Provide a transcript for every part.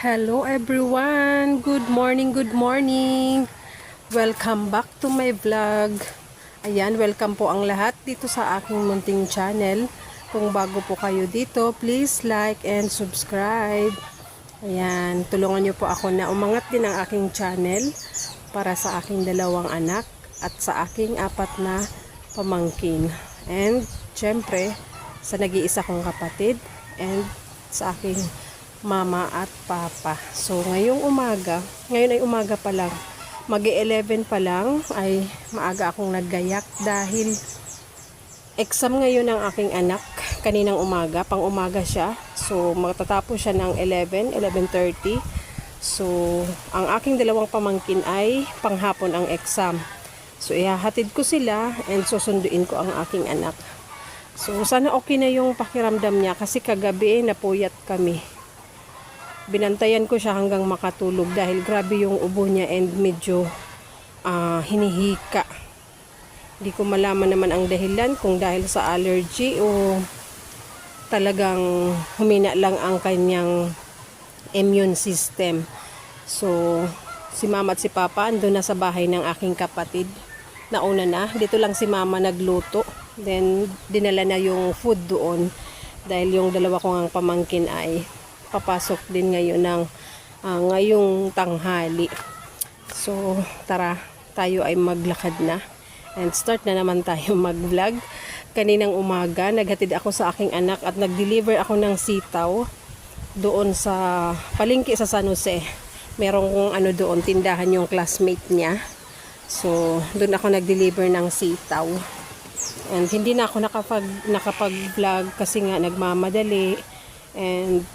Hello everyone! Good morning, good morning! Welcome back to my vlog. Ayan, welcome po ang lahat dito sa aking munting channel. Kung bago po kayo dito, please like and subscribe. Ayan, tulungan niyo po ako na umangat din ang aking channel para sa aking dalawang anak at sa aking 4 na pamangkin. And, syempre, sa nag-iisa kong kapatid and sa aking mama at papa. So, ngayon ay umaga pa lang, mag-11 pa lang, ay maaga akong naggayak dahil exam ngayon ng aking anak, kaninang umaga, pang umaga siya. So, matatapos siya ng 11:30. So, ang aking dalawang pamangkin ay panghapon ang exam. So, ihahatid ko sila and susunduin ko ang aking anak. So, sana okay na yung pakiramdam niya kasi kagabi napuyat kami. Binantayan ko siya hanggang makatulog dahil grabe yung ubo niya and medyo hinihika. Hindi ko malaman naman ang dahilan kung dahil sa allergy o talagang humina lang ang kanyang immune system. So, si mama at si papa andun na sa bahay ng aking kapatid. Nauna na, dito lang si mama nagluto. Then, dinala na yung food doon dahil yung dalawa kong pamangkin ay papasok din ngayon ng ngayong tanghali. So, tara, tayo ay maglakad na. And start na naman tayo mag-vlog. Kaninang umaga, naghatid ako sa aking anak at nag-deliver ako ng sitaw doon sa palengke sa San Jose. Merong doon, tindahan yung classmate niya. So, doon ako nag-deliver ng sitaw. And hindi na ako nakapag-vlog kasi nga nagmamadali. And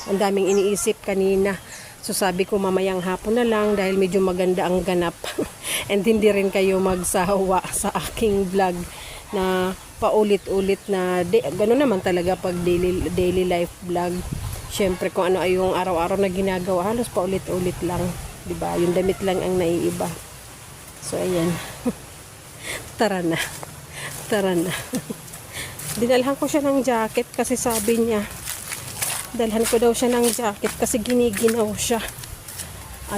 ang daming iniisip kanina. So sabi ko mamayang hapon na lang dahil medyo maganda ang ganap. And hindi rin kayo magsawa sa aking vlog na paulit-ulit na gano'n naman talaga pag daily life vlog. Syempre kung ano ay yung araw-araw na ginagawa, halos paulit-ulit lang. Diba? Yung damit lang ang naiiba. So ayan. Tara na. Tara na. Dinalhan ko siya ng jacket kasi sabi niya dalhan ko daw siya ng jacket kasi giniginaw siya.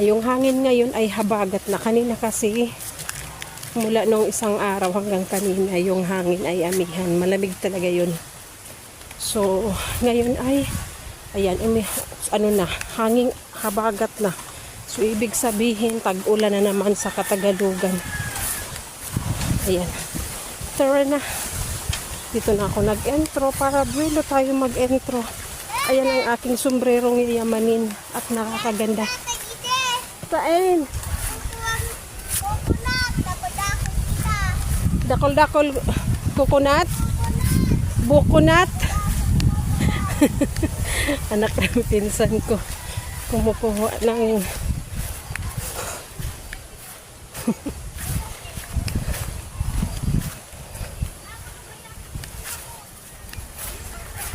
Yung hangin ngayon ay habagat na. Kanina kasi mula nung isang araw hanggang kanina yung hangin ay amihan. Malamig talaga yun. So ngayon ay ayan, hangin habagat na. So ibig sabihin tag-ulan na naman sa Katagalugan. Ayan. Tara na. Dito na ako nag-entro para buwelo tayo mag-entro. Ayan ang aking sombrerong yamanin at nakakaganda. Saan? Dakol-dakol coconut? Bukunat? Anak ng pinsan ko. Kumukuha ng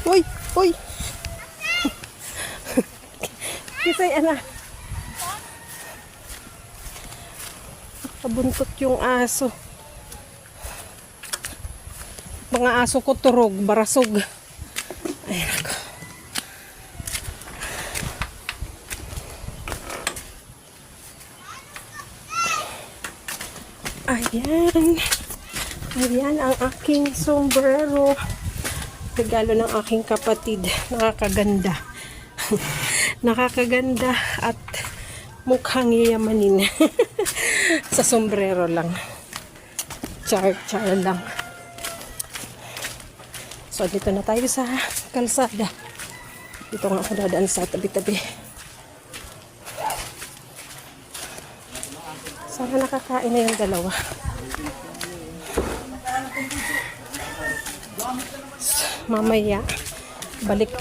Uy! Uy! Kisay ana. Kabuntot yung aso. Mga aso ko turog, barasog. Ayan ako. Ayan. Ayan ang aking sombrero. Regalo ng aking kapatid. Nakakaganda. Nakakaganda at mukhang yayamanin. Sa sombrero lang. Char lang. So, dito na tayo sa kalsada. Dito nga ako dadaan sa tabi-tabi. Sana nakakain na yung dalawa. Mamaya, balik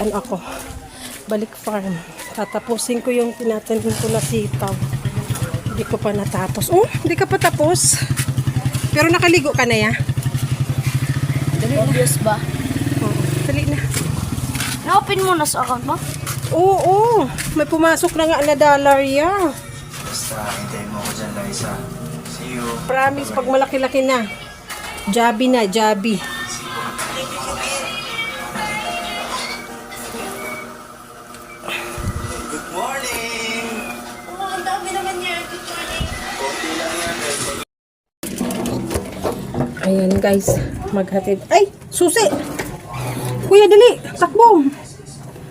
farm. Tatapusin ko yung tinatanim ko na sitaw. Hindi ko pa natapos. Oh, hindi ka pa tapos. Pero nakaligo ka na ya? Dali obvious ba? Oh, dali na. Na-open mo na sa account mo? Oo, may pumasok na nga na dollar ya. Basta, hintayin mo ko dyan, Liza. See you. Promise, pag malaki-laki na. Jabi na, Jabi. Ayan guys, maghatid. Ay, susi! Kuya, dali! Takbo!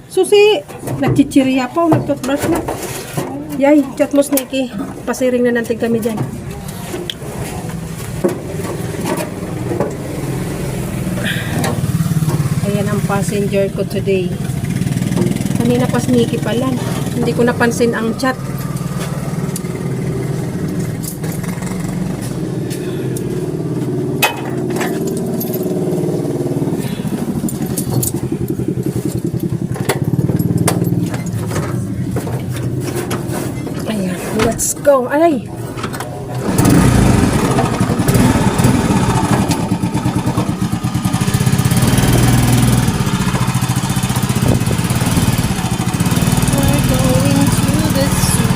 Susi! Nagchichirya pa, nagtoothbrush na. Yay, chat mo Sneaky. Pasiring na natin kami dyan. Ayan ang passenger ko today. Kanina pa Sneaky pala. Hindi ko napansin ang chat. Ayan, let's go. Ay! We're going to the zoo.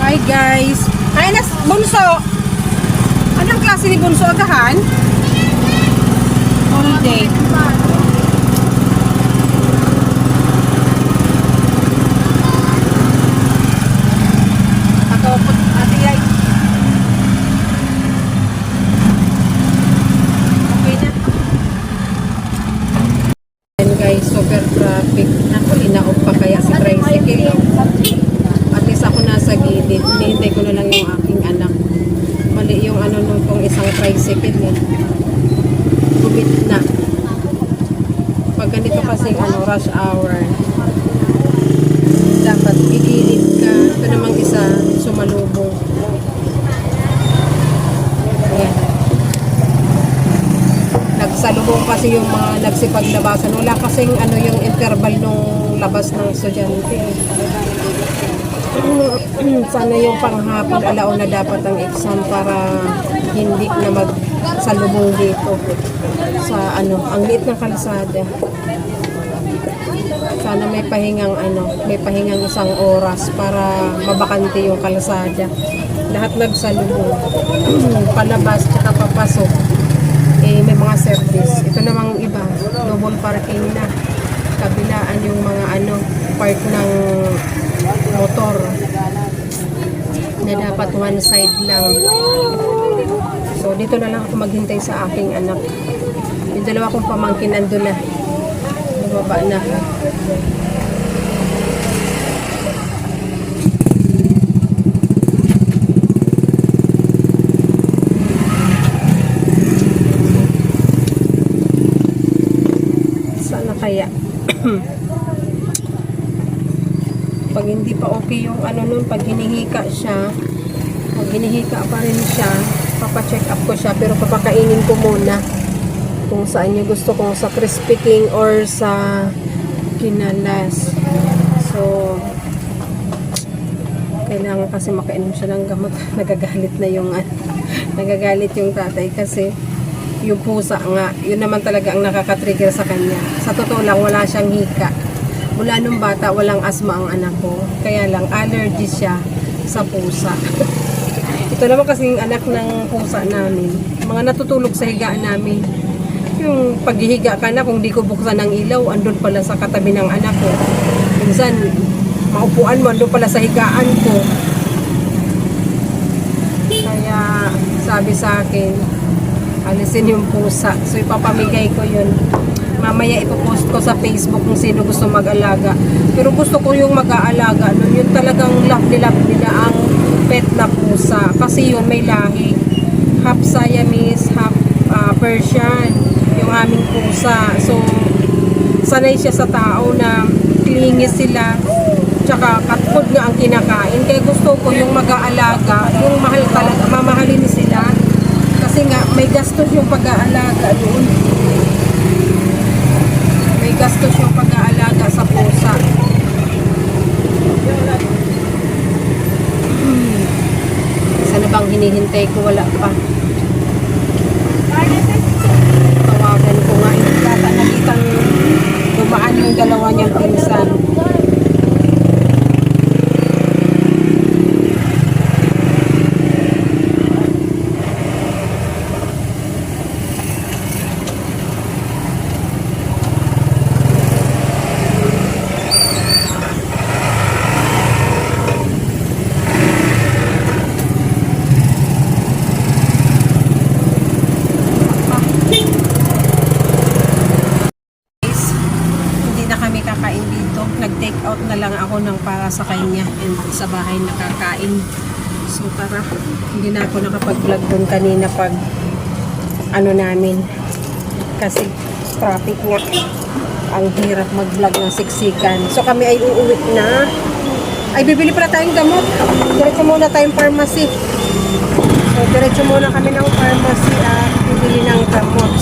Hi guys! Ay, Bunso! Anong klase ni Bunso? Agahan? All day. Ako po, ate ay. Okay na. Ayan guys, super traffic. Ako, inaop pa kaya si tricycle. At least ako nasa gilid. Hinihintay ko na lang yung aking anak. Mali yung ano nung kong isang tricycle eh. Gubit na. Pag ganito kasing ano, rush hour, dapat igilid ka. Ito namang isa, sumalubong. Ayan. Nagsalubong kasi yung mga nagsipaglabasan. Wala kasing ano yung interval nung labas ng estudyante. Sana yung panghapon alaon na dapat ang exam para hindi na magsalubong dito sa ano, ang liit ng kalsada. Sana may pahingang ano, may pahingang isang oras para mabakante yung kalsada. Lahat nagsalubong. Palabas tsaka papasok. Eh, may mga service. Ito namang iba, double parking na. Kabilaan yung mga ano, park ng motor na dapat one side lang. So dito na lang ako maghintay sa aking anak. Yung dalawa kong pamangkin nandun na, bumaba na. Sana kaya pag hindi pa okay yung ano nun, pag hinihika siya, pag hinihika pa rin siya, papacheck up ko siya, pero papakainin ko muna kung saan niya gusto, kung sa Crispy King or sa Kinalas. So kailangan kasi makainom siya ng gamot. Nagagalit na yung nagagalit yung tatay kasi yung pusa nga, yun naman talaga ang nakaka-trigger sa kanya. Sa totoo lang, wala siyang hika. Mula nung bata, walang asma ang anak ko. Kaya lang, allergy siya sa pusa. Ito naman kasing anak ng pusa namin. Mga natutulog sa higaan namin. Yung paghihiga ka na, kung di ko buksan ng ilaw, andun pala sa katabi ng anak ko. Minsan, maupuan mo, andun pala sa higaan ko. Kaya, sabi sa akin, alisin yung pusa. So, ipapamigay ko yun. Mamaya ipopost ko sa Facebook kung sino gusto mag-alaga. Pero gusto ko yung mag-aalaga. No? Yun talagang love nila ang pet na pusa. Kasi yun may lahi. Half Siamese, half Persian. Yung aming pusa. So, sanay siya sa tao na clingy sila. Tsaka cat food nga ang kinakain. Kaya gusto ko yung mag-aalaga. Yung mahal talaga. Mamahalin sila. Kasi nga, may gastos yung pag-aalaga doon. May gastos yung pag-aalaga sa pusa. Sana bang hinihintay ko? Wala pa. Tawagan ko nga. Nakitang dumaan yung dalawa niyang pinsan. kakain dito. Nag-take out na lang ako ng para sa kanya and sa bahay nakakain. So tara, hindi na ako nakapag-vlog doon kanina pag ano namin. Kasi traffic nga. Ang hirap mag-vlog ng siksikan. So kami ay uuwi na. Ay, bibili pala tayong gamot. Diretso muna tayong pharmacy. So, diretso muna kami ng pharmacy at bibili ng gamot.